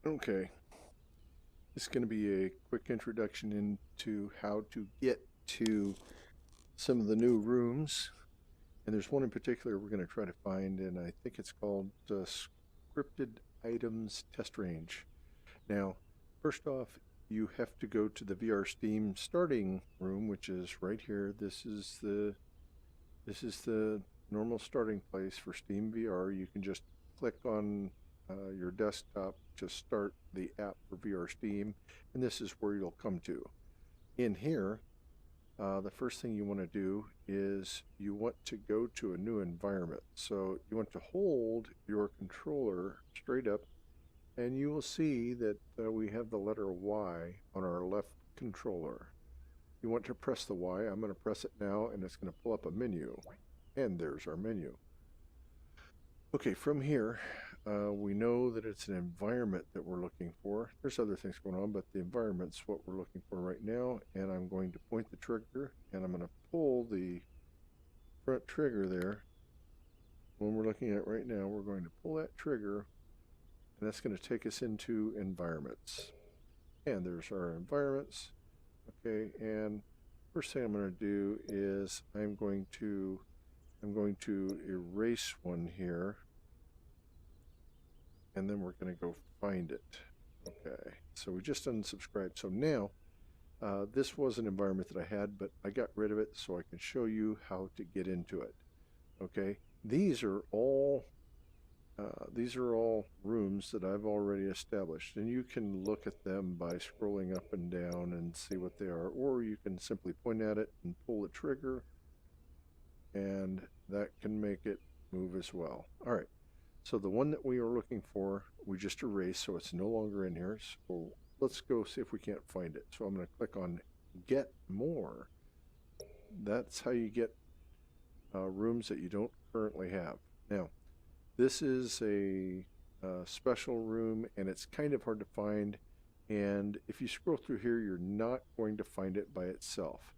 Okay, this is going to be a quick introduction into how to get to some of the new rooms. And there's one in particular we're going to try to find, and I think it's called Scripted Items Test Range. Now, first off, you have to go to the VR Steam starting room, which is right here. This is the normal starting place for Steam VR. You can just click on your desktop to start the app for VR Steam, and this is where you'll come to. In here, the first thing you want to do is you want to go to a new environment. So you want to hold your controller straight up, and you will see that we have the letter Y on our left controller. You want to press the Y. I'm going to press it now, and it's going to pull up a menu. And there's our menu. Okay, from here, we know that it's an environment that we're looking for. There's other things going on, but the environment's what we're looking for right now. And I'm going to point the trigger, and I'm going to pull the front trigger there. When we're looking at it right now, we're going to pull that trigger, and that's going to take us into environments. And there's our environments. Okay, and first thing I'm going to do is I'm going to erase one here, and then we're going to go find it. Okay, so we just unsubscribed. So now, this was an environment that I had, but I got rid of it so I can show you how to get into it. Okay, these are all rooms that I've already established, and you can look at them by scrolling up and down and see what they are, or you can simply point at it and pull the trigger, and that can make it move as well. All right, so the one that we are looking for, we just erased, so it's no longer in here. So let's go see if we can't find it. So I'm going to click on Get More. That's how you get rooms that you don't currently have. Now, this is a special room, and it's kind of hard to find. And if you scroll through here, you're not going to find it by itself.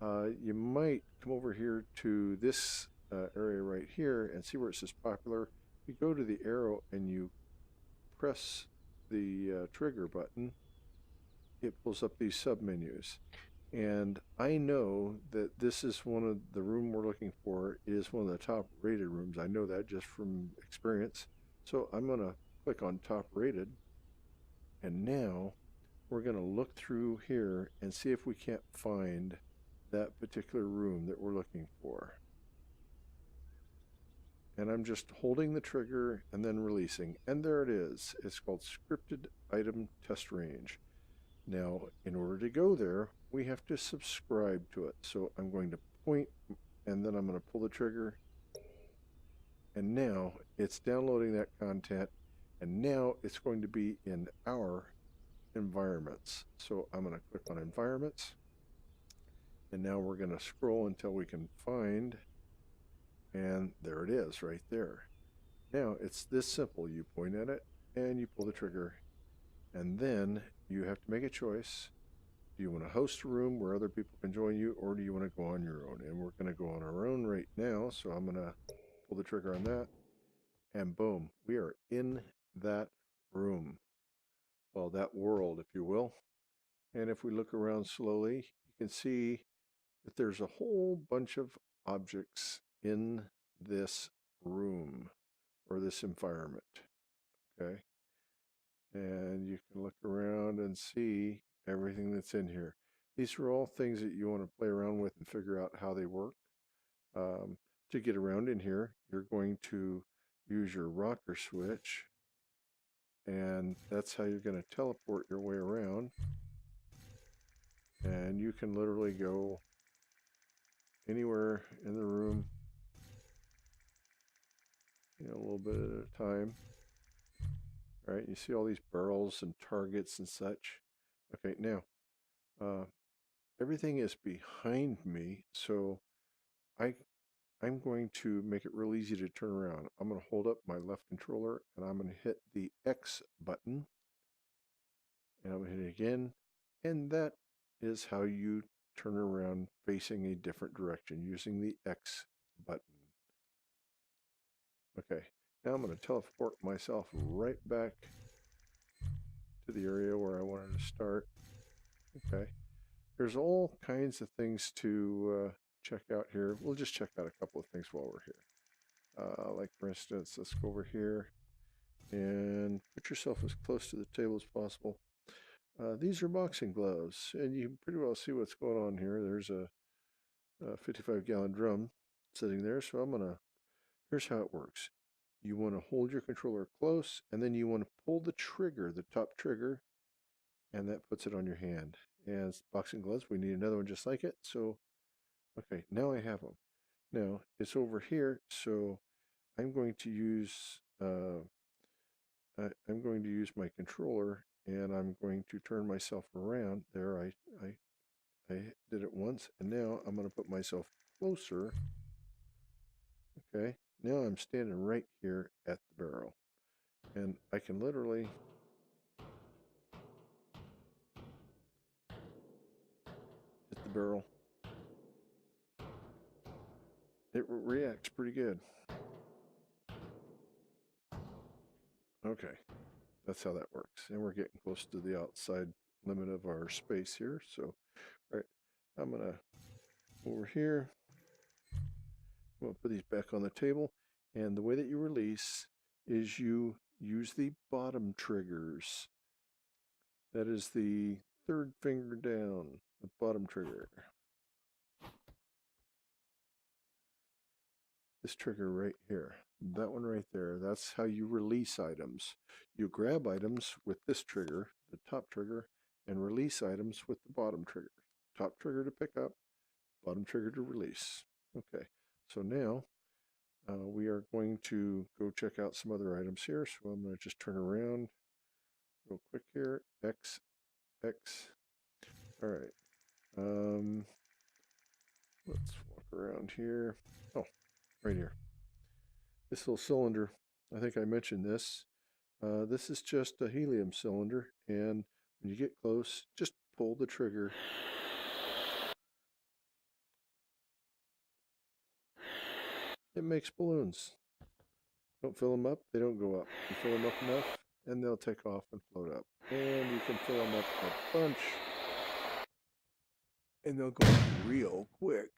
You might come over here to this area right here and see where it says popular. You go to the arrow and you press the trigger button, it pulls up these submenus. And I know that this is one of the room we're looking for is one of the top rated rooms. I know that just from experience. So I'm going to click on top rated. And now we're going to look through here and see if we can't find that particular room that we're looking for. And I'm just holding the trigger and then releasing. And there it is. It's called Scripted Item Test Range. Now, in order to go there, we have to subscribe to it. So I'm going to point, and then I'm going to pull the trigger. And now it's downloading that content. And now it's going to be in our environments. So I'm going to click on environments. And now we're going to scroll until we can find, and there it is right there. Now it's this simple. You point at it and you pull the trigger, and then you have to make a choice. Do you want to host a room where other people can join you, or do you want to go on your own? And we're going to go on our own right now, so I'm going to pull the trigger on that, and boom, we are in that room. Well, that world, if you will. And if we look around slowly, you can see that there's a whole bunch of objects in this room or this environment. Okay, and you can look around and see everything that's in here. These are all things that you want to play around with and figure out how they work. To get around in here, you're going to use your rocker switch, and that's how you're going to teleport your way around. And you can literally go anywhere in the room, a little bit at a time. All right, you see all these barrels and targets and such. Okay, now everything is behind me, so I'm going to make it real easy to turn around. I'm going to hold up my left controller, and I'm going to hit the X button, and I'm going to hit it again, and that is how you turn around facing a different direction using the X button. Okay, Now I'm going to teleport myself right back to the area where I wanted to start. Okay. There's all kinds of things to check out here. We'll just check out a couple of things while we're here. Like for instance, let's go over here and put yourself as close to the table as possible. These are boxing gloves, and you can pretty well see what's going on here. There's a 55-gallon drum sitting there, so here's how it works. You want to hold your controller close, and then you want to pull the trigger, the top trigger, and that puts it on your hand. And it's boxing gloves, we need another one just like it. So, okay, now I have them. Now, it's over here, so I'm going to use I'm going to use my controller, and I'm going to turn myself around. There, I did it once, and now I'm going to put myself closer. Okay, now I'm standing right here at the barrel, and I can literally hit the barrel. It reacts pretty good. Okay, that's how that works, and we're getting close to the outside limit of our space here. So, all right, I'm gonna over here. I'm gonna put these back on the table, and the way that you release is you use the bottom triggers. That is the third finger down, the bottom trigger. This trigger right here, that one right there, that's how you release items. You grab items with this trigger, the top trigger, and release items with the bottom trigger. Top trigger to pick up, bottom trigger to release. Okay, so now we are going to go check out some other items here. So I'm going to just turn around real quick here. X, X. All right. Let's walk around here. Oh, right here. This little cylinder, I think I mentioned this. This is just a helium cylinder, and when you get close, just pull the trigger. It makes balloons. Don't fill them up, they don't go up. You fill them up enough, and they'll take off and float up. And you can fill them up a bunch, and they'll go up real quick.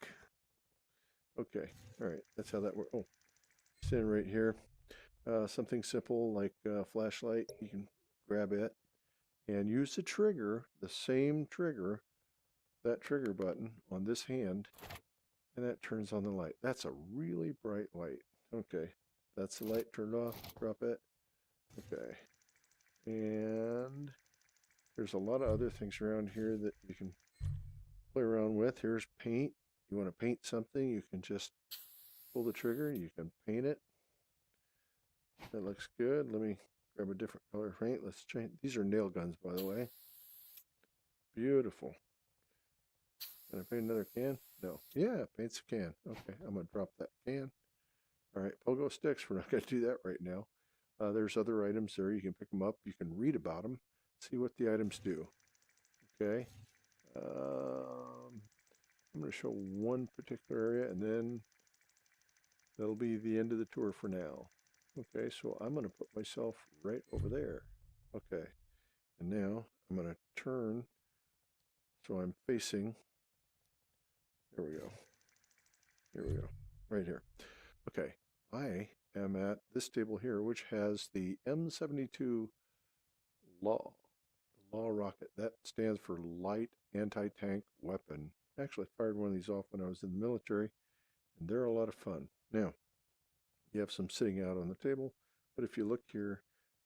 Okay, all right, that's how that works. Oh, standing right here. Something simple like a flashlight, you can grab it and use the trigger, the same trigger, that trigger button on this hand, and that turns on the light. That's a really bright light. Okay, that's the light turned off. Drop it. Okay, and there's a lot of other things around here that you can play around with. Here's paint. You want to paint something, you can just pull the trigger, you can paint it. That looks good. Let me grab a different color paint. Let's change. These are nail guns, by the way. Beautiful. Can I paint another can? No. Yeah, paints a can. Okay, I'm going to drop that can. All right, pogo sticks. We're not going to do that right now. There's other items there. You can pick them up. You can read about them. See what the items do. Okay. I'm going to show one particular area, and then that'll be the end of the tour for now. Okay, so I'm going to put myself right over there. Okay, and now I'm going to turn so I'm facing. There we go. Here we go. Right here. Okay, I am at this table here, which has the M72 Law. The Law rocket. That stands for Light Anti-Tank Weapon. I actually fired one of these off when I was in the military, and they're a lot of fun. Now, you have some sitting out on the table, but if you look here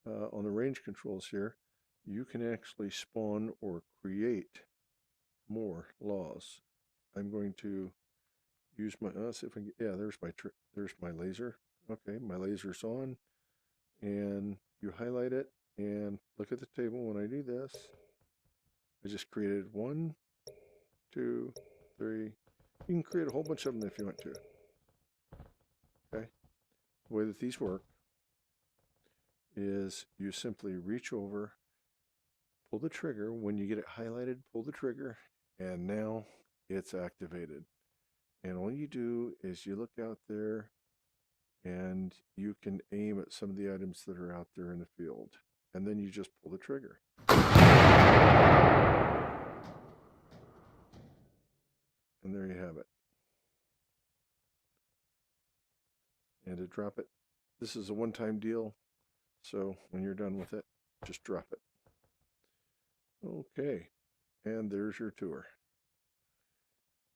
on the range controls here, you can actually spawn or create more laws. I'm going to use my, let's see if I can, yeah, there's my laser. Okay, my laser's on, and you highlight it, and look at the table. When I do this, I just created 1, 2, 3. You can create a whole bunch of them if you want to. Okay, the way that these work is you simply reach over, pull the trigger. When you get it highlighted, pull the trigger, and now it's activated. And all you do is you look out there and you can aim at some of the items that are out there in the field. And then you just pull the trigger. And there you have it. And to drop it, this is a one-time deal, so when you're done with it, just drop it. Okay, and there's your tour.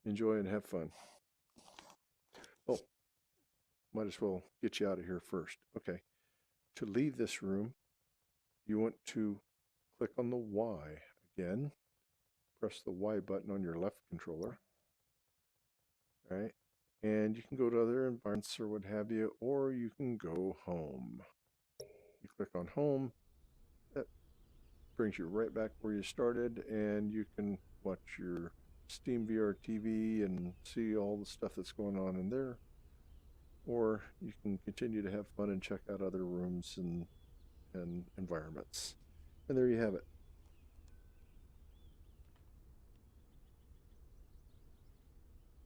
Enjoy and have fun. Oh, might as well get you out of here first. Okay, to leave this room, you want to click on the Y again. Press the Y button on your left controller. All right, and you can go to other environments or what have you, or you can go home. You click on home. That brings you right back where you started, and you can watch your Steam VR TV and see all the stuff that's going on in there. Or you can continue to have fun and check out other rooms and environments. And there you have it.